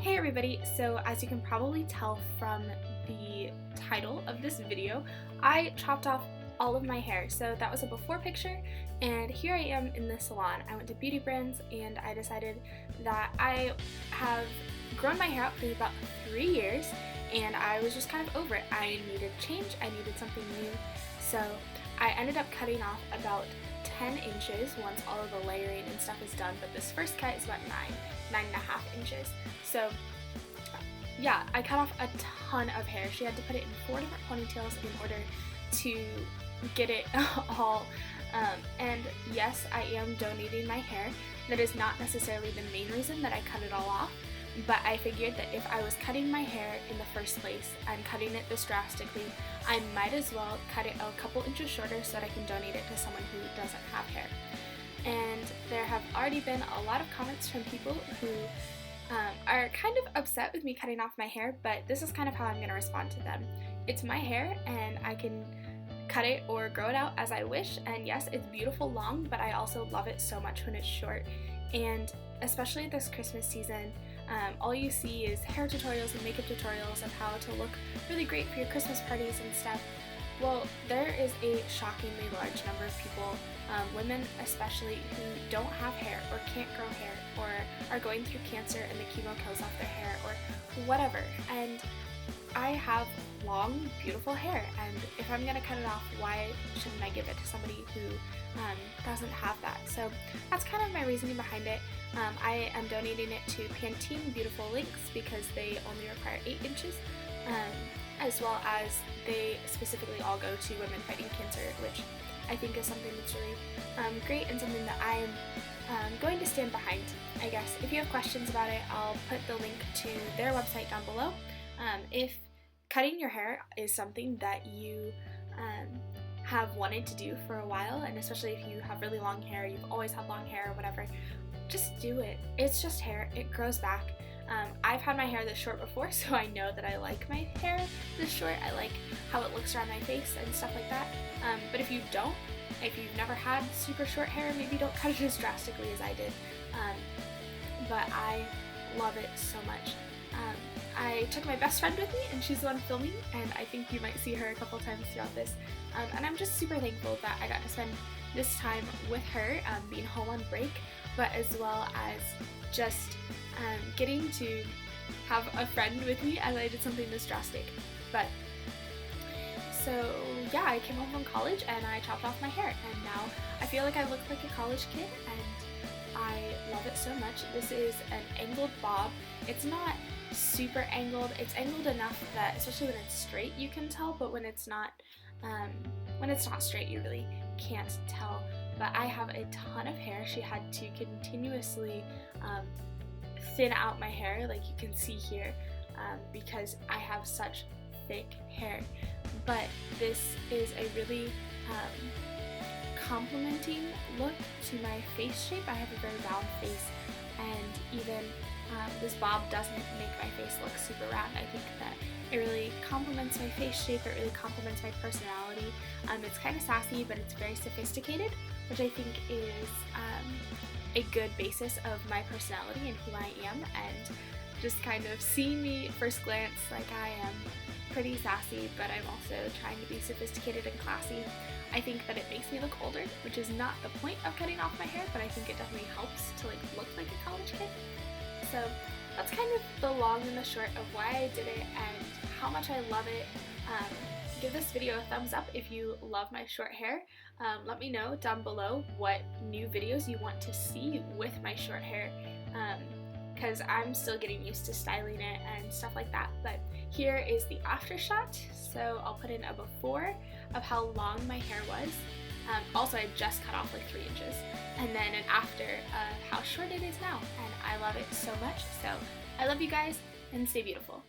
Hey everybody, so as you can probably tell from the title of this video, I chopped off all of my hair. So that was a before picture, and here I am in the salon. I went to Beauty Brands and I decided that I have grown my hair out for about 3 years and I was just kind of over it. I needed change, I needed something new. So I ended up cutting off about 10 inches once all of the layering and stuff is done, but this first cut is about 9.5 inches. So yeah, I cut off a ton of hair. She had to put it in 4 different ponytails in order to get it all. And yes, I am donating my hair. That is not necessarily the main reason that I cut it all off, but I figured that if I was cutting my hair in the first place and cutting it this drastically, I might as well cut it a couple inches shorter so that I can donate it to someone who doesn't have hair. And there have already been a lot of comments from people who are kind of upset with me cutting off my hair, but this is kind of how I'm going to respond to them. It's my hair and I can cut it or grow it out as I wish, and yes, it's beautiful long, but I also love it so much when it's short. And especially this Christmas season, all you see is hair tutorials and makeup tutorials of how to look really great for your Christmas parties and stuff. Well, there is a shockingly large number of people, women especially, who don't have hair or can't grow hair or are going through cancer and the chemo kills off their hair or whatever. And I have long, beautiful hair, and if I'm going to cut it off, why shouldn't I give it to somebody who doesn't have that? So that's kind of my reasoning behind it. I am donating it to Pantene Beautiful Lengths because they only require 8 inches. As well as they specifically all go to women fighting cancer, which I think is something that's really great and something that I'm going to stand behind, I guess. If you have questions about it, I'll put the link to their website down below. If cutting your hair is something that you have wanted to do for a while, and especially if you have really long hair, you've always had long hair or whatever, just do it. It's just hair, it grows back. I've had my hair this short before, so I know that I like my hair this short. I like how it looks around my face and stuff like that. But if you don't, if you've never had super short hair, maybe don't cut it as drastically as I did. But I love it so much. I took my best friend with me, and she's the one filming, and I think you might see her a couple times throughout this. And I'm just super thankful that I got to spend this time with her, being home on break, but as well as just getting to have a friend with me as I did something this drastic. But so yeah, I came home from college and I chopped off my hair, and now I feel like I look like a college kid, and I love it so much. This is an angled bob. It's not super angled. It's angled enough that, especially when it's straight, you can tell, but when it's not straight, you really can't tell. But I have a ton of hair. She had to continuously thin out my hair, like you can see here, because I have such thick hair. But this is a really complimenting look to my face shape. I have a very round face, and even this bob doesn't make my face look super round. I think that it really complements my face shape, it really complements my personality. It's kind of sassy, but it's very sophisticated, which I think is a good basis of my personality and who I am. And just kind of seeing me at first glance, like, I am pretty sassy, but I'm also trying to be sophisticated and classy. I think that it makes me look older, which is not the point of cutting off my hair, but I think it definitely helps to look like a college kid. So that's kind of the long and the short of why I did it and how much I love it. Give this video a thumbs up if you love my short hair. Let me know down below what new videos you want to see with my short hair, because I'm still getting used to styling it and stuff like that. But here is the after shot, so I'll put in a before of how long my hair was. Also, I just cut off 3 inches, and then an after of how short it is now, and I love it so much. So I love you guys, and stay beautiful.